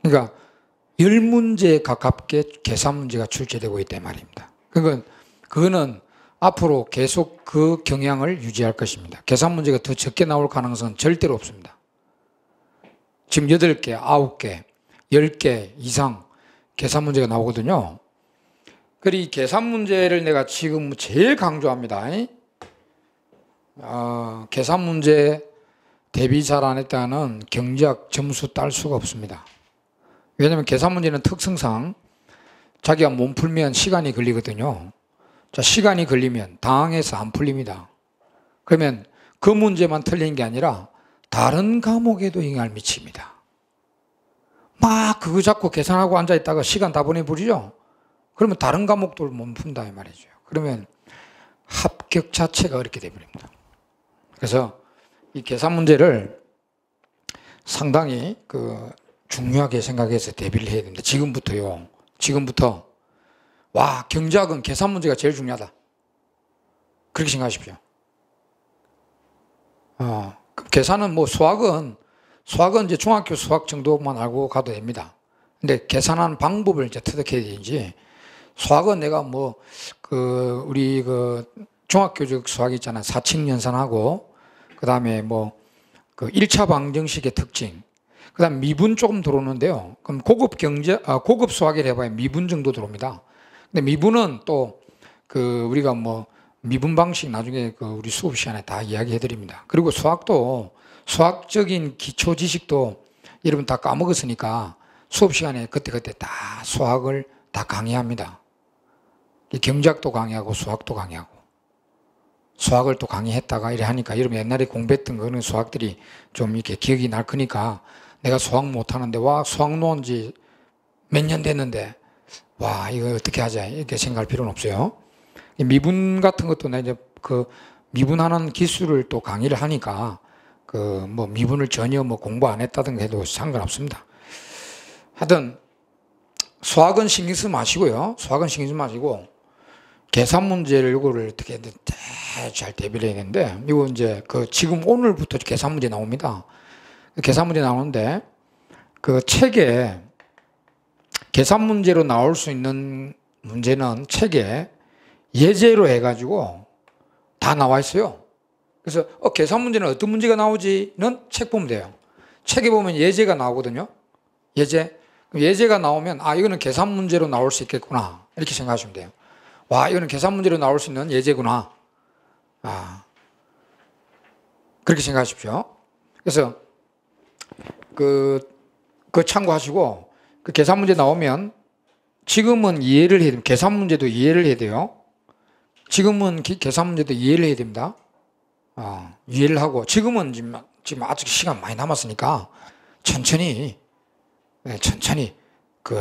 그러니까 10문제에 가깝게 계산 문제가 출제되고 있단 말입니다. 그러니까 그거는 앞으로 계속 그 경향을 유지할 것입니다. 계산 문제가 더 적게 나올 가능성은 절대로 없습니다. 지금 8개, 9개, 10개 이상 계산 문제가 나오거든요. 그리고 이 계산 문제를 내가 지금 제일 강조합니다. 계산 문제 대비 잘 안 했다는 경제학 점수 딸 수가 없습니다. 왜냐하면 계산 문제는 특성상 자기가 못 풀면 시간이 걸리거든요. 자, 시간이 걸리면 당황해서 안 풀립니다. 그러면 그 문제만 틀린 게 아니라 다른 과목에도 영향을 미칩니다. 막 그거 잡고 계산하고 앉아있다가 시간 다 보내버리죠. 그러면 다른 과목도 못 푼다 이 말이죠. 그러면 합격 자체가 어렵게 되버립니다. 그래서 이 계산 문제를 상당히 중요하게 생각해서 대비를 해야 됩니다. 지금부터요. 지금부터 와, 경제학은 계산 문제가 제일 중요하다. 그렇게 생각하십시오. 계산은 수학은 이제 중학교 수학 정도만 알고 가도 됩니다. 근데 계산하는 방법을 이제 터득해야 되지. 수학은 내가 우리 중학교적 수학 있잖아요. 사칙연산하고, 그 다음에 1차 방정식의 특징. 그 다음 미분 조금 들어오는데요. 그럼 고급 수학을 해봐야 미분 정도 들어옵니다. 근데 미분은 또 우리가 미분 방식 나중에 우리 수업 시간에 다 이야기해 드립니다. 그리고 수학도 수학적인 기초 지식도 여러분 다 까먹었으니까 수업 시간에 그때그때 다 수학을 다 강의합니다. 경제학도 강의하고 수학도 강의하고 수학을 또 강의했다가 이래 하니까 여러분 옛날에 공부했던 그런 수학들이 좀 이렇게 기억이 날 거니까 내가 수학 못하는데 와 수학 놓은 지 몇 년 됐는데 와 이거 어떻게 하자 이렇게 생각할 필요는 없어요. 미분 같은 것도 내가 이제 미분하는 기술을 또 강의를 하니까 미분을 전혀 공부 안 했다든 해도 상관없습니다. 하여튼 수학은 신경 쓰지 마시고요. 수학은 신경 쓰지 마시고 계산 문제를 이거를 어떻게 잘 대비를 해야 되는데 이거 이제 지금 오늘부터 계산 문제 나옵니다. 계산 문제 나오는데 책에 계산 문제로 나올 수 있는 문제는 책에 예제로 해가지고 다 나와 있어요. 그래서 계산 문제는 어떤 문제가 나오지는 책 보면 돼요. 책에 보면 예제가 나오거든요. 예제가 나오면 이거는 계산 문제로 나올 수 있겠구나 이렇게 생각하시면 돼요. 와 이거는 계산 문제로 나올 수 있는 예제구나. 그렇게 생각하십시오. 그래서 참고하시고 계산 문제 나오면 지금은 이해를 해야 됩니다. 계산 문제도 이해를 해야 돼요. 지금은 계산 문제도 이해를 해야 됩니다. 이해를 하고 지금은 지금 아직 시간 많이 남았으니까 천천히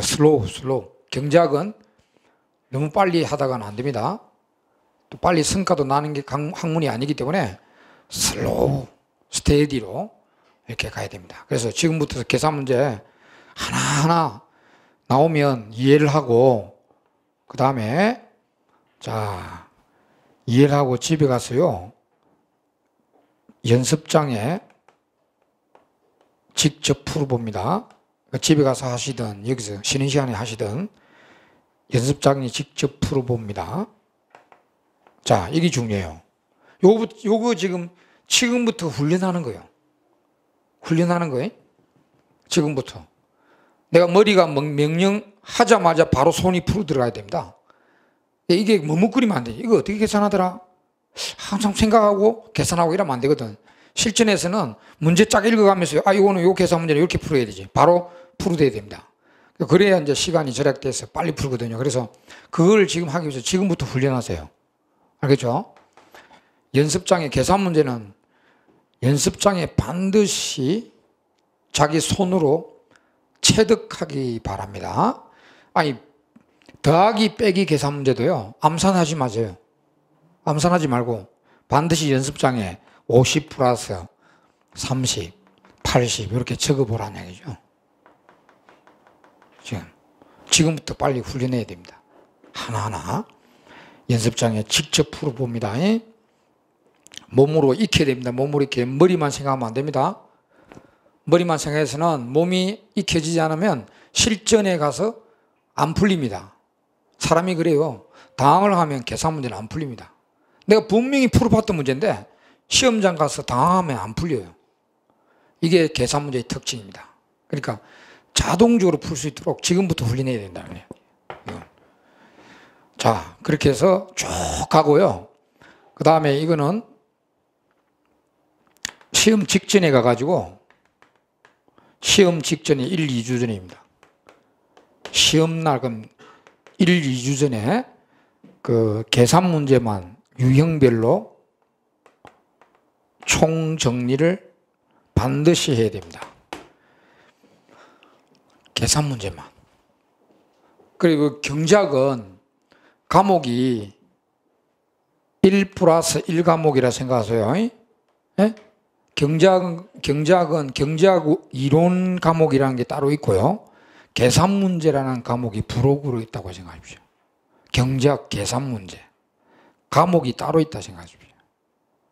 슬로우 경제학은 너무 빨리 하다가는 안 됩니다. 또 빨리 성과도 나는 게 학문이 아니기 때문에 슬로우 스테디로 이렇게 가야 됩니다. 그래서 지금부터 계산 문제 하나하나 나오면 이해를 하고 그 다음에 이해를 하고 집에 가서요 연습장에 직접 풀어봅니다. 집에 가서 하시든 여기서 쉬는 시간에 하시든 연습장에 직접 풀어봅니다. 이게 중요해요. 요거 지금부터 훈련하는 거예요. 지금부터. 내가 머리가 명령하자마자 바로 손이 풀어 들어가야 됩니다. 이게 머뭇거리면 안 돼. 이거 어떻게 계산하더라? 항상 생각하고 계산하고 이러면 안 되거든. 실전에서는 문제 쫙 읽어가면서 이거는 요 계산 문제는 이렇게 풀어야 되지. 바로 풀어야 됩니다. 그래야 이제 시간이 절약돼서 빨리 풀거든요. 그래서 그걸 지금 하기 위해서 지금부터 훈련하세요. 알겠죠? 연습장에 계산 문제는 연습장에 반드시 자기 손으로 체득하기 바랍니다. 더하기 빼기 계산 문제도요. 암산하지 마세요. 암산하지 말고 반드시 연습장에 50 플러스 30, 80 이렇게 적어보라는 얘기죠. 지금부터 빨리 훈련해야 됩니다. 하나하나 연습장에 직접 풀어봅니다. 몸으로 익혀야 됩니다. 몸으로 익혀 머리만 생각하면 안 됩니다. 머리만 생각해서는 몸이 익혀지지 않으면 실전에 가서 안 풀립니다. 사람이 그래요. 당황을 하면 계산 문제는 안 풀립니다. 내가 분명히 풀어봤던 문제인데 시험장 가서 당황하면 안 풀려요. 이게 계산 문제의 특징입니다. 그러니까 자동적으로 풀 수 있도록 지금부터 훈련해야 된다는 거예요. 자, 그렇게 해서 쭉 가고요. 그 다음에 이거는 시험 직전에 가가지고 시험 직전에 1, 2주 전입니다. 시험날 그럼 1, 2주 전에 그 계산 문제만 유형별로 총정리를 반드시 해야 됩니다. 계산 문제만. 그리고 경작은 과목이 1 플러스 1 과목이라 생각하세요. 예? 경작 이론 과목이라는 게 따로 있고요. 계산 문제라는 과목이 부록으로 있다고 생각하십시오. 경작 계산 문제. 과목이 따로 있다 생각하십시오.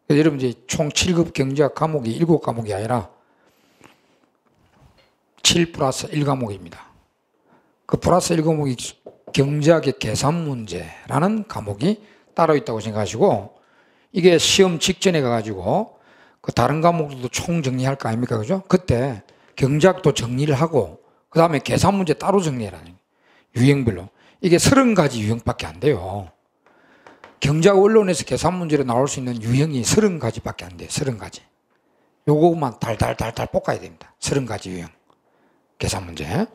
그래서 여러분 이제 총 7급 경작 과목이 7과목이 아니라 7 플러스 1 과목입니다. 그 플러스 1 과목이 경작의 계산 문제라는 과목이 따로 있다고 생각하시고, 이게 시험 직전에 가가지고 그 다른 과목들도 총 정리할 거 아닙니까? 그죠? 그때 경작도 정리를 하고 그 다음에 계산 문제 따로 정리해라는 유형별로. 이게 30가지 유형밖에 안 돼요. 경작 원론에서 계산 문제로 나올 수 있는 유형이 30가지밖에 안 돼요. 30가지. 요거만 달달달달 볶아야 됩니다. 30가지 유형. 계산 문제.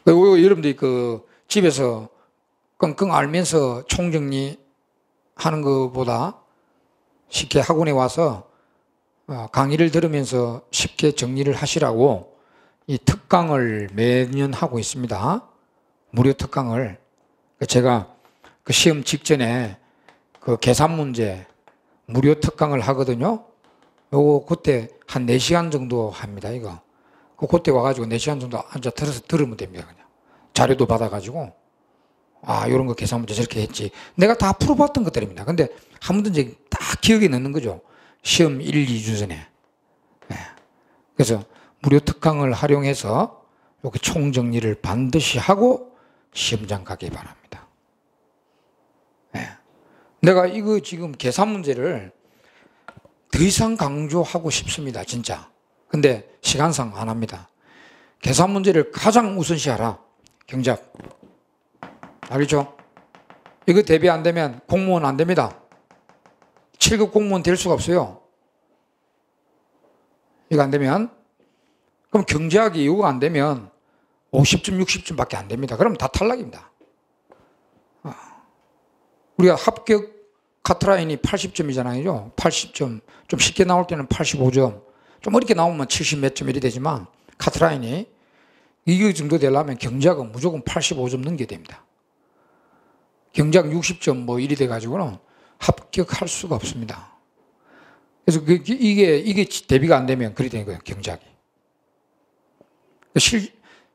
그리고 여러분들이 그 집에서 끙끙 앓면서 총정리 하는 것보다 쉽게 학원에 와서 강의를 들으면서 쉽게 정리를 하시라고 이 특강을 매년 하고 있습니다. 무료 특강을. 제가 그 시험 직전에 그 계산 문제 무료 특강을 하거든요. 요거 그때 한 4시간 정도 합니다, 이거. 그때 와가지고 4시간 정도 앉아 들으면 됩니다, 그냥. 자료도 받아가지고, 아, 요런 거 계산 문제 저렇게 했지. 내가 다 풀어봤던 것들입니다. 근데 한 번도 이제 딱 기억에 넣는 거죠. 시험 1, 2주 전에. 네. 그래서 무료 특강을 활용해서 이렇게 총정리를 반드시 하고 시험장 가기 바랍니다. 네. 내가 이거 지금 계산 문제를 더 이상 강조하고 싶습니다, 진짜. 근데 시간상 안 합니다. 계산 문제를 가장 우선시하라. 경작. 알겠죠? 이거 대비 안 되면 공무원 안 됩니다. 7급 공무원 될 수가 없어요. 이거 안 되면. 그럼 경제학이 이거 안 되면 50점, 60점밖에 안 됩니다. 그럼 다 탈락입니다. 우리가 합격 카트라인이 80점이잖아요. 80점. 좀 쉽게 나올 때는 85점. 좀 어렵게 나오면 70 몇 점 이리 되지만 카트라인이 이거 정도 되려면 경제학은 무조건 85점 넘겨야 됩니다. 경제학 60점 뭐 이리 돼가지고는 합격할 수가 없습니다. 그래서 이게 대비가 안 되면 그리 되는 거예요, 경제학이.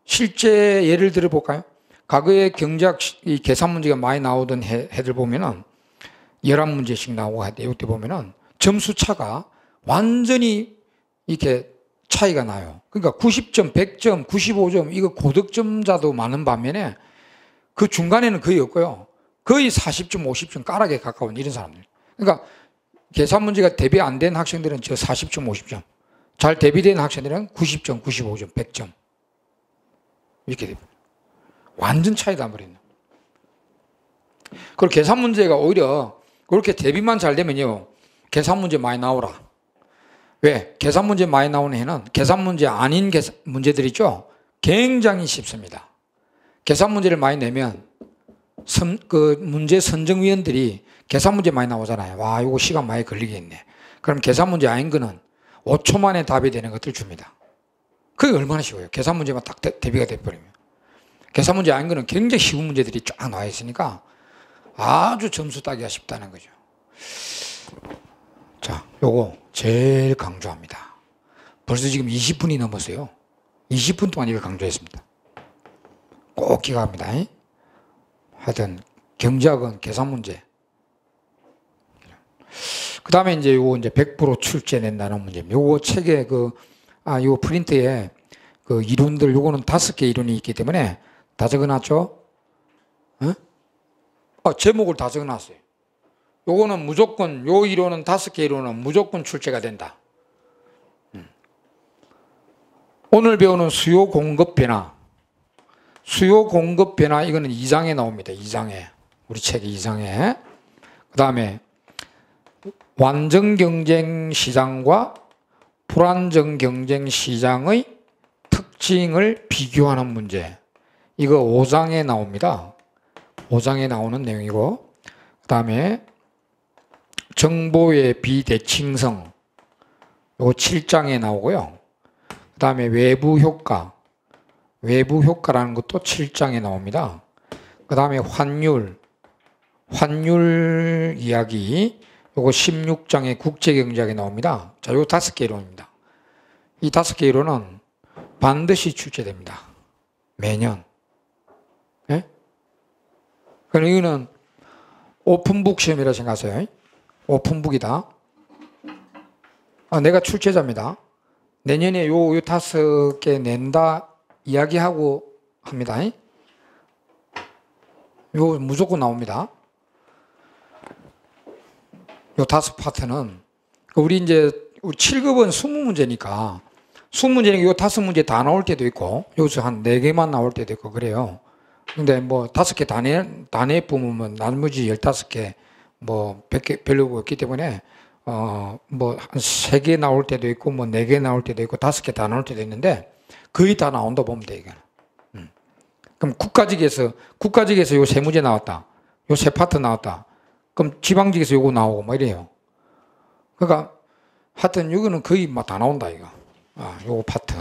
실제 예를 들어 볼까요? 과거에 경제학 이 계산 문제가 많이 나오던 해들 보면은 11문제씩 나오고 할 때 이때 보면은 점수 차가 완전히 이렇게 차이가 나요. 그러니까 90점, 100점, 95점 이거 고득점자도 많은 반면에 그 중간에는 거의 없고요. 거의 40점, 50점 까락에 가까운 이런 사람들. 그러니까 계산 문제가 대비 안 된 학생들은 저 40점, 50점. 잘 대비된 학생들은 90점, 95점, 100점. 이렇게 됩니다. 완전 차이 나버리네. 그리고 계산 문제가 오히려 그렇게 대비만 잘 되면요. 계산 문제 많이 나오라. 왜? 계산 문제 많이 나오는 해는 계산 문제 아닌 문제들 있죠? 굉장히 쉽습니다. 계산 문제를 많이 내면 그 문제 선정위원들이 계산 문제 많이 나오잖아요. 와, 이거 시간 많이 걸리겠네. 그럼 계산 문제 아닌 거는 5초 만에 답이 되는 것들 줍니다. 그게 얼마나 쉬워요. 계산 문제만 딱 대비가 돼버리면. 계산 문제 아닌 거는 굉장히 쉬운 문제들이 쫙 나와 있으니까 아주 점수 따기가 쉽다는 거죠. 자, 요거 제일 강조합니다. 벌써 지금 20분이 넘었어요. 20분 동안 이걸 강조했습니다. 꼭 기억합니다. 하여튼 경제학은 계산 문제. 그 다음에 이제 요거 이제 100% 출제낸다는 문제입니다. 요거 책에 그 요 프린트에 그 이론들, 요거는 5개 이론이 있기 때문에 다 적어놨죠? 제목을 다 적어놨어요. 요거는 무조건, 요 이론은 5개 이론은 무조건 출제가 된다. 오늘 배우는 수요 공급 변화. 수요 공급 변화, 이거는 2장에 나옵니다. 2장에. 우리 책의 2장에. 그 다음에 완전 경쟁 시장과 불안정 경쟁 시장의 특징을 비교하는 문제. 이거 5장에 나옵니다. 5장에 나오는 내용이고, 그 다음에 정보의 비대칭성. 이거 7장에 나오고요. 그 다음에 외부 효과. 외부 효과라는 것도 7장에 나옵니다. 그 다음에 환율 이야기. 요거 16장의 국제경제학에 나옵니다. 자, 요 5개 이론입니다. 이 5개 이론은 반드시 출제됩니다. 매년. 예? 그럼 이거는 오픈북 시험이라 생각하세요. 오픈북이다. 내가 출제자입니다. 내년에 요 5개 낸다 이야기하고 합니다. 요 무조건 나옵니다. 요 5파트는 우리 7급은 20문제니까 20문제니까 요 5문제 다 나올 때도 있고 여기서 한 4개만 나올 때도 있고 그래요. 근데 뭐 5개 다 내뿜으면 나머지 15개 뭐 100개 별로 없기 때문에 뭐 한 3개 나올 때도 있고 뭐 4개 나올 때도 있고 5개 다 나올 때도 있는데 거의 다 나온다 보면 돼, 이거는. 그럼 국가직에서 요 3문제 나왔다. 요 3파트 나왔다. 그럼 지방직에서 요거 나오고 뭐 이래요. 그러니까 하여튼 이거는 거의 막 다 나온다, 이거. 요거 파트.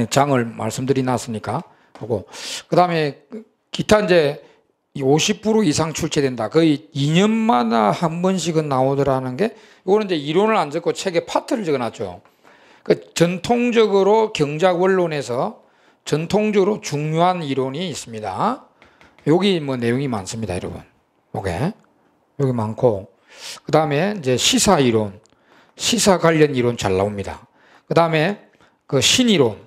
장을 말씀드리 놨으니까. 하고. 그 다음에 기타 이제 50% 이상 출제된다. 거의 2년마다 한 번씩은 나오더라는 게, 이거는 이제 이론을 안 적고 책에 파트를 적어 놨죠. 그 전통적으로 경제학 원론에서 전통적으로 중요한 이론이 있습니다. 여기 뭐 내용이 많습니다, 여러분. 오케이. 여기 많고, 그 다음에 이제 시사 이론, 시사 관련 이론 잘 나옵니다. 그 다음에 그 신이론,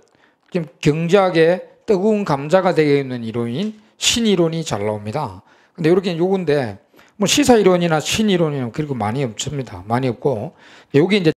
지금 경제학의 뜨거운 감자가 되어 있는 이론인 신이론이 잘 나옵니다. 근데 이렇게 요건데, 뭐 시사 이론이나 신이론이나 그리고 많이 없습니다. 많이 없고, 여기 이제